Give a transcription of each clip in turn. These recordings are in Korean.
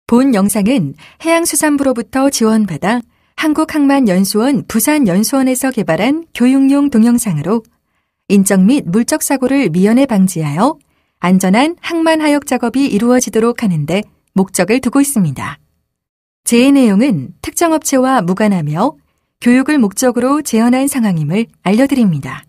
본 영상은 해양수산부로부터 지원받아 한국항만연수원 부산연수원에서 개발한 교육용 동영상으로 인적 및 물적 사고를 미연에 방지하여 안전한 항만하역 작업이 이루어지도록 하는 데 목적을 두고 있습니다. 제 내용은 특정 업체와 무관하며 교육을 목적으로 제언한 상황임을 알려드립니다.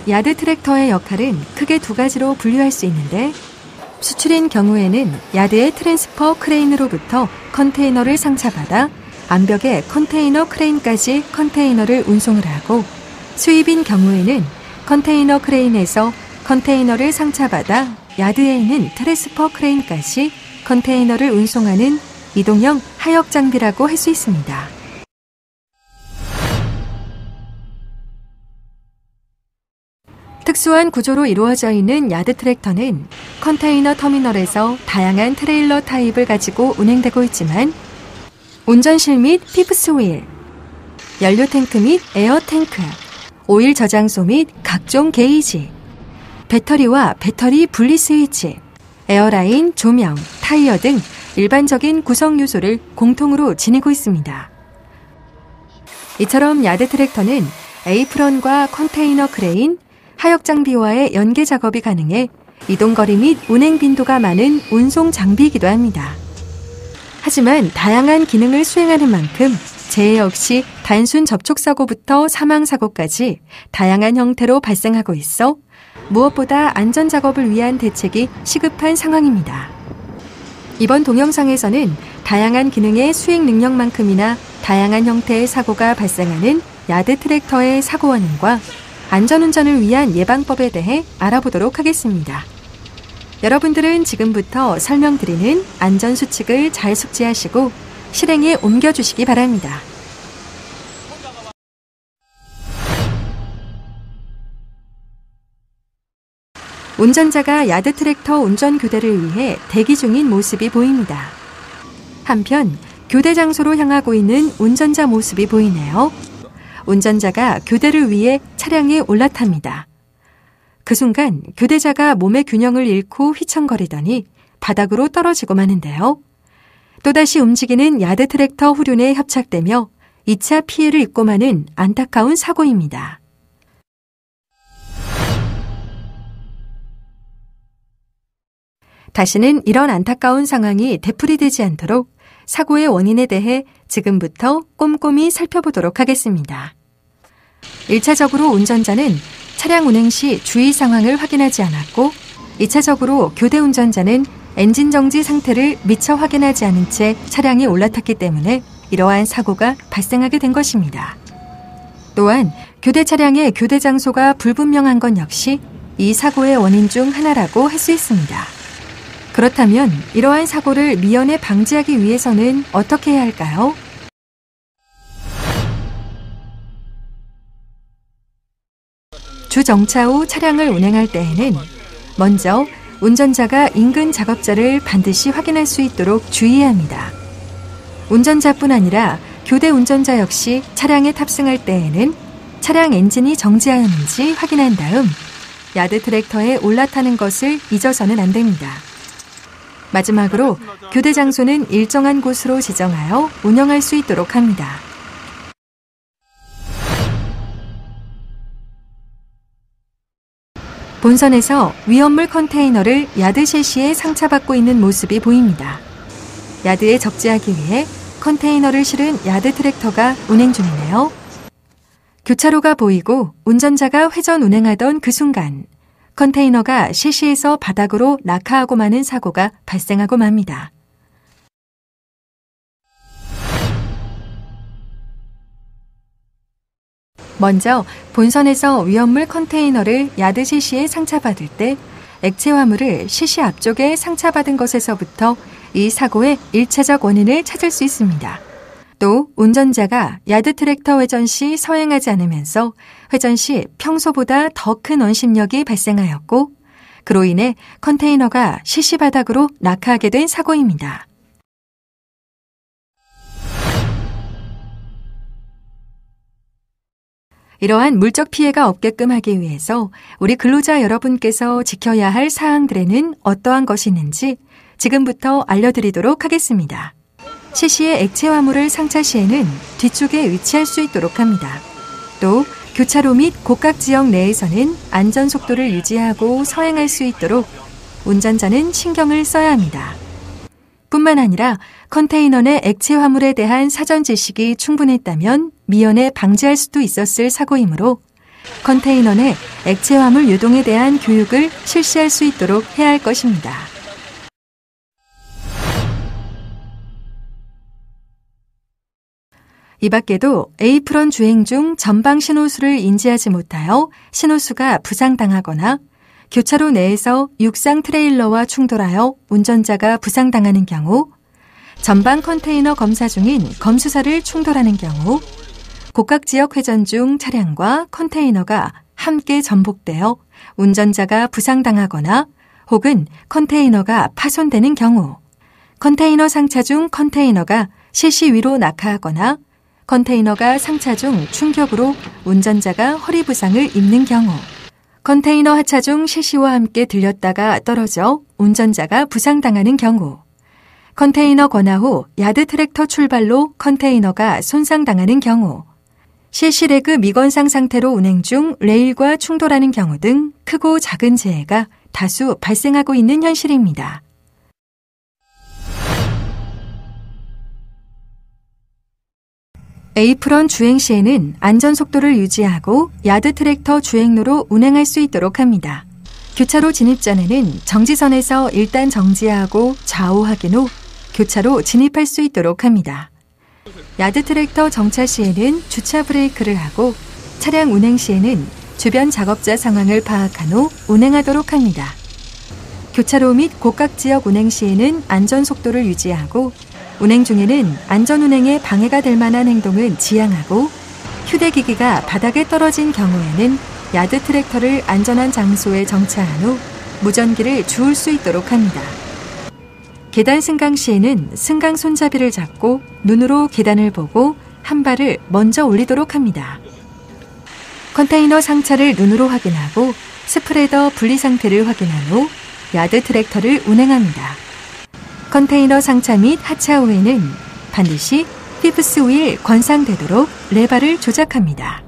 야드 트랙터의 역할은 크게 두 가지로 분류할 수 있는데, 수출인 경우에는 야드의 트랜스퍼 크레인으로부터 컨테이너를 상차받아 암벽에 컨테이너 크레인까지 컨테이너를 운송을 하고, 수입인 경우에는 컨테이너 크레인에서 컨테이너를 상차받아 야드에 있는 트랜스퍼 크레인까지 컨테이너를 운송하는 이동형 하역 장비라고 할 수 있습니다. 특수한 구조로 이루어져 있는 야드 트랙터는 컨테이너 터미널에서 다양한 트레일러 타입을 가지고 운행되고 있지만, 운전실 및 피프스 휠, 연료 탱크 및 에어 탱크, 오일 저장소 및 각종 게이지, 배터리와 배터리 분리 스위치, 에어라인, 조명, 타이어 등 일반적인 구성 요소를 공통으로 지니고 있습니다. 이처럼 야드 트랙터는 에이프런과 컨테이너 크레인, 하역 장비와의 연계 작업이 가능해 이동거리 및 운행 빈도가 많은 운송 장비이기도 합니다. 하지만 다양한 기능을 수행하는 만큼 재해 없이 단순 접촉사고부터 사망사고까지 다양한 형태로 발생하고 있어 무엇보다 안전작업을 위한 대책이 시급한 상황입니다. 이번 동영상에서는 다양한 기능의 수행 능력만큼이나 다양한 형태의 사고가 발생하는 야드 트랙터의 사고 원인과 안전운전을 위한 예방법에 대해 알아보도록 하겠습니다. 여러분들은 지금부터 설명드리는 안전수칙을 잘 숙지하시고 실행에 옮겨주시기 바랍니다. 운전자가 야드 트랙터 운전 교대를 위해 대기 중인 모습이 보입니다. 한편 교대 장소로 향하고 있는 운전자 모습이 보이네요. 운전자가 교대를 위해 차량에 올라탑니다. 그 순간 교대자가 몸의 균형을 잃고 휘청거리더니 바닥으로 떨어지고 마는데요. 또다시 움직이는 야드 트랙터 후륜에 협착되며 2차 피해를 입고 마는 안타까운 사고입니다. 다시는 이런 안타까운 상황이 되풀이되지 않도록 사고의 원인에 대해 지금부터 꼼꼼히 살펴보도록 하겠습니다. 1차적으로 운전자는 차량 운행 시 주의 상황을 확인하지 않았고, 2차적으로 교대 운전자는 엔진 정지 상태를 미처 확인하지 않은 채 차량에 올라탔기 때문에 이러한 사고가 발생하게 된 것입니다. 또한 교대 차량의 교대 장소가 불분명한 건 역시 이 사고의 원인 중 하나라고 할 수 있습니다. 그렇다면 이러한 사고를 미연에 방지하기 위해서는 어떻게 해야 할까요? 주정차 후 차량을 운행할 때에는 먼저 운전자가 인근 작업자를 반드시 확인할 수 있도록 주의해야 합니다. 운전자뿐 아니라 교대 운전자 역시 차량에 탑승할 때에는 차량 엔진이 정지하였는지 확인한 다음 야드 트랙터에 올라타는 것을 잊어서는 안 됩니다. 마지막으로 교대 장소는 일정한 곳으로 지정하여 운영할 수 있도록 합니다. 본선에서 위험물 컨테이너를 야드 셰시에 상차받고 있는 모습이 보입니다. 야드에 적재하기 위해 컨테이너를 실은 야드 트랙터가 운행 중이네요. 교차로가 보이고 운전자가 회전 운행하던 그 순간 컨테이너가 시시해서 바닥으로 낙하하고 마는 사고가 발생하고 맙니다. 먼저 본선에서 위험물 컨테이너를 야드 시시에 상차받을 때 액체 화물을 시시 앞쪽에 상차받은 것에서부터 이 사고의 1차적 원인을 찾을 수 있습니다. 또 운전자가 야드 트랙터 회전 시 서행하지 않으면서 회전 시 평소보다 더 큰 원심력이 발생하였고 그로 인해 컨테이너가 시시 바닥으로 낙하하게 된 사고입니다. 이러한 물적 피해가 없게끔 하기 위해서 우리 근로자 여러분께서 지켜야 할 사항들에는 어떠한 것이 있는지 지금부터 알려드리도록 하겠습니다. 시시의 액체 화물을 상차 시에는 뒤쪽에 위치할 수 있도록 합니다. 또 교차로 및 곡각 지역 내에서는 안전 속도를 유지하고 서행할 수 있도록 운전자는 신경을 써야 합니다. 뿐만 아니라 컨테이너 내 액체 화물에 대한 사전 지식이 충분했다면 미연에 방지할 수도 있었을 사고이므로 컨테이너 내 액체 화물 유동에 대한 교육을 실시할 수 있도록 해야 할 것입니다. 이 밖에도 에이프런 주행 중 전방 신호수를 인지하지 못하여 신호수가 부상당하거나 교차로 내에서 육상 트레일러와 충돌하여 운전자가 부상당하는 경우, 전방 컨테이너 검사 중인 검수사를 충돌하는 경우, 곡각지역 회전 중 차량과 컨테이너가 함께 전복되어 운전자가 부상당하거나 혹은 컨테이너가 파손되는 경우, 컨테이너 상차 중 컨테이너가 시시 위로 낙하하거나 컨테이너가 상차 중 충격으로 운전자가 허리 부상을 입는 경우, 컨테이너 하차 중 시시와 함께 들렸다가 떨어져 운전자가 부상당하는 경우, 컨테이너 관하 후 야드 트랙터 출발로 컨테이너가 손상당하는 경우, 시시 레그 미건상 상태로 운행 중 레일과 충돌하는 경우 등 크고 작은 재해가 다수 발생하고 있는 현실입니다. 에이프런 주행 시에는 안전속도를 유지하고 야드 트랙터 주행로로 운행할 수 있도록 합니다. 교차로 진입 전에는 정지선에서 일단 정지하고 좌우 확인 후 교차로 진입할 수 있도록 합니다. 야드 트랙터 정차 시에는 주차 브레이크를 하고 차량 운행 시에는 주변 작업자 상황을 파악한 후 운행하도록 합니다. 교차로 및 곡각지역 운행 시에는 안전속도를 유지하고 운행 중에는 안전운행에 방해가 될 만한 행동은 지양하고 휴대기기가 바닥에 떨어진 경우에는 야드 트랙터를 안전한 장소에 정차한 후 무전기를 주울 수 있도록 합니다. 계단 승강 시에는 승강 손잡이를 잡고 눈으로 계단을 보고 한 발을 먼저 올리도록 합니다. 컨테이너 상차를 눈으로 확인하고 스프레더 분리 상태를 확인한 후 야드 트랙터를 운행합니다. 컨테이너 상차 및 하차 후에는 반드시 휘프스 휠 건상되도록 레바를 조작합니다.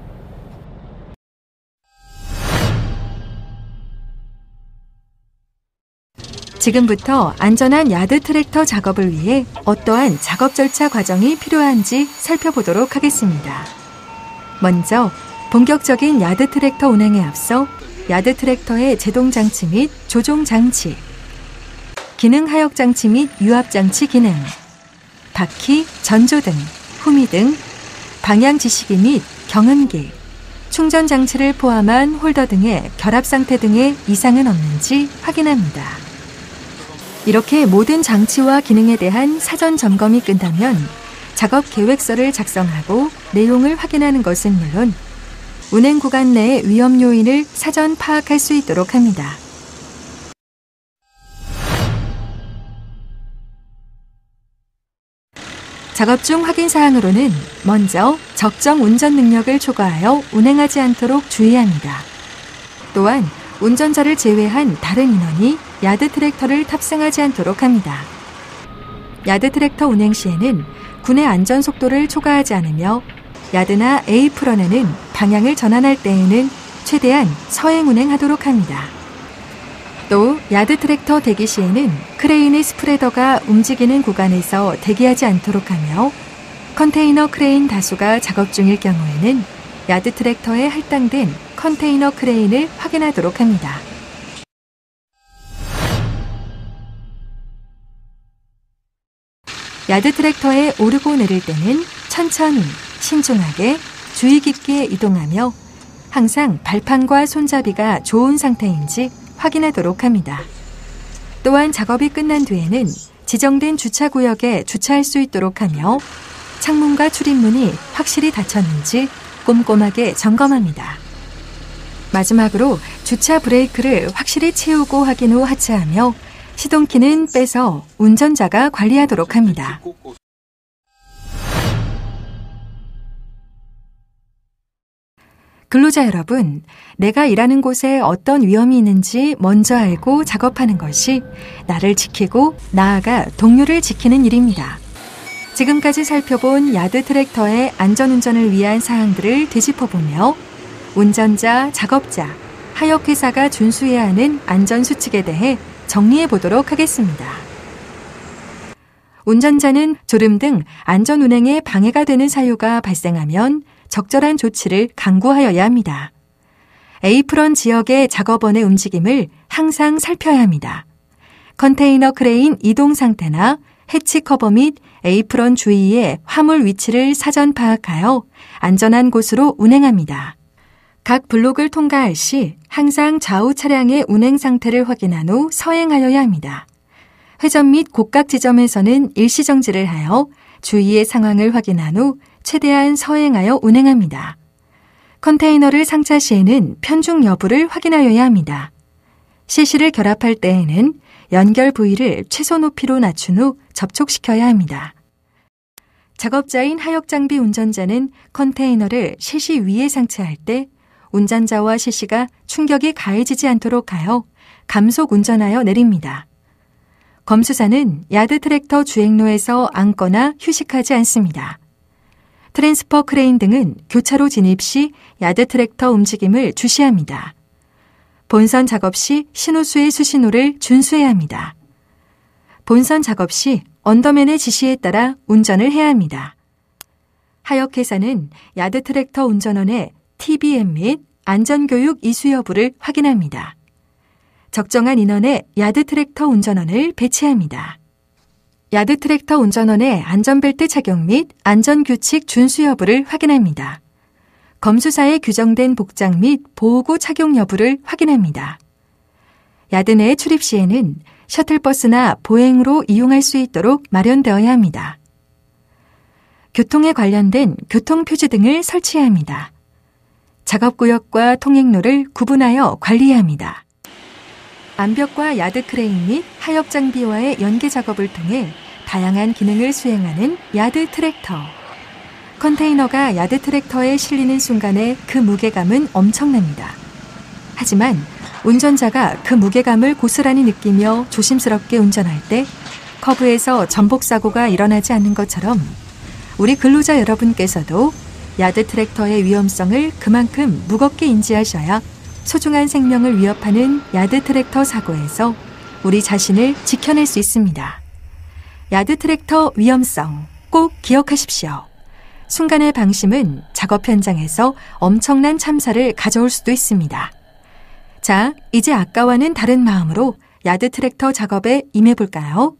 지금부터 안전한 야드 트랙터 작업을 위해 어떠한 작업 절차 과정이 필요한지 살펴보도록 하겠습니다. 먼저 본격적인 야드 트랙터 운행에 앞서 야드 트랙터의 제동 장치 및 조종 장치, 기능 하역 장치 및 유압 장치 기능, 바퀴, 전조등, 후미등, 방향 지시기 및 경운기, 충전 장치를 포함한 홀더 등의 결합 상태 등의 이상은 없는지 확인합니다. 이렇게 모든 장치와 기능에 대한 사전 점검이 끝나면 작업 계획서를 작성하고 내용을 확인하는 것은 물론 운행 구간 내의 위험 요인을 사전 파악할 수 있도록 합니다. 작업 중 확인 사항으로는 먼저 적정 운전 능력을 초과하여 운행하지 않도록 주의합니다. 또한 운전자를 제외한 다른 인원이 야드 트랙터를 탑승하지 않도록 합니다. 야드 트랙터 운행 시에는 군의 안전 속도를 초과하지 않으며 야드나 에이프런에는 방향을 전환할 때에는 최대한 서행 운행하도록 합니다. 또 야드 트랙터 대기 시에는 크레인의 스프레더가 움직이는 구간에서 대기하지 않도록 하며 컨테이너 크레인 다수가 작업 중일 경우에는 야드 트랙터에 할당된 컨테이너 크레인을 확인하도록 합니다. 야드 트랙터에 오르고 내릴 때는 천천히, 신중하게, 주의 깊게 이동하며 항상 발판과 손잡이가 좋은 상태인지 확인하도록 합니다. 또한 작업이 끝난 뒤에는 지정된 주차구역에 주차할 수 있도록 하며 창문과 출입문이 확실히 닫혔는지 꼼꼼하게 점검합니다. 마지막으로 주차 브레이크를 확실히 채우고 확인 후 하차하며 시동키는 빼서 운전자가 관리하도록 합니다. 근로자 여러분, 내가 일하는 곳에 어떤 위험이 있는지 먼저 알고 작업하는 것이 나를 지키고 나아가 동료를 지키는 일입니다. 지금까지 살펴본 야드 트랙터의 안전운전을 위한 사항들을 되짚어보며 운전자, 작업자, 하역회사가 준수해야 하는 안전수칙에 대해 정리해 보도록 하겠습니다. 운전자는 졸음 등 안전운행에 방해가 되는 사유가 발생하면 적절한 조치를 강구하여야 합니다. 에이프런 지역의 작업원의 움직임을 항상 살펴야 합니다. 컨테이너 크레인 이동 상태나 해치 커버 및 에이프런 주위의 화물 위치를 사전 파악하여 안전한 곳으로 운행합니다. 각 블록을 통과할 시 항상 좌우 차량의 운행 상태를 확인한 후 서행하여야 합니다. 회전 및 곡각 지점에서는 일시정지를 하여 주위의 상황을 확인한 후 최대한 서행하여 운행합니다. 컨테이너를 상차 시에는 편중 여부를 확인하여야 합니다. 시시를 결합할 때에는 연결 부위를 최소 높이로 낮춘 후 접촉시켜야 합니다. 작업자인 하역장비 운전자는 컨테이너를 시시 위에 상차할 때 운전자와 시시가 충격이 가해지지 않도록 하여 감속 운전하여 내립니다. 검수사는 야드 트랙터 주행로에서 앉거나 휴식하지 않습니다. 트랜스퍼 크레인 등은 교차로 진입 시 야드 트랙터 움직임을 주시합니다. 본선 작업 시 신호수의 수신호를 준수해야 합니다. 본선 작업 시 언더맨의 지시에 따라 운전을 해야 합니다. 하역회사는 야드 트랙터 운전원의 TBM 및 안전교육 이수 여부를 확인합니다. 적정한 인원의 야드 트랙터 운전원을 배치합니다. 야드 트랙터 운전원의 안전벨트 착용 및 안전규칙 준수 여부를 확인합니다. 검수사에 규정된 복장 및 보호구 착용 여부를 확인합니다. 야드 내 출입 시에는 셔틀버스나 보행으로 이용할 수 있도록 마련되어야 합니다. 교통에 관련된 교통표지 등을 설치해야 합니다. 작업구역과 통행로를 구분하여 관리해야 합니다. 암벽과 야드 크레인 및 하역 장비와의 연계 작업을 통해 다양한 기능을 수행하는 야드 트랙터. 컨테이너가 야드 트랙터에 실리는 순간에 그 무게감은 엄청납니다. 하지만 운전자가 그 무게감을 고스란히 느끼며 조심스럽게 운전할 때 커브에서 전복 사고가 일어나지 않는 것처럼 우리 근로자 여러분께서도 야드 트랙터의 위험성을 그만큼 무겁게 인지하셔야 소중한 생명을 위협하는 야드 트랙터 사고에서 우리 자신을 지켜낼 수 있습니다. 야드 트랙터 위험성 꼭 기억하십시오. 순간의 방심은 작업 현장에서 엄청난 참사를 가져올 수도 있습니다. 자, 이제 아까와는 다른 마음으로 야드 트랙터 작업에 임해볼까요?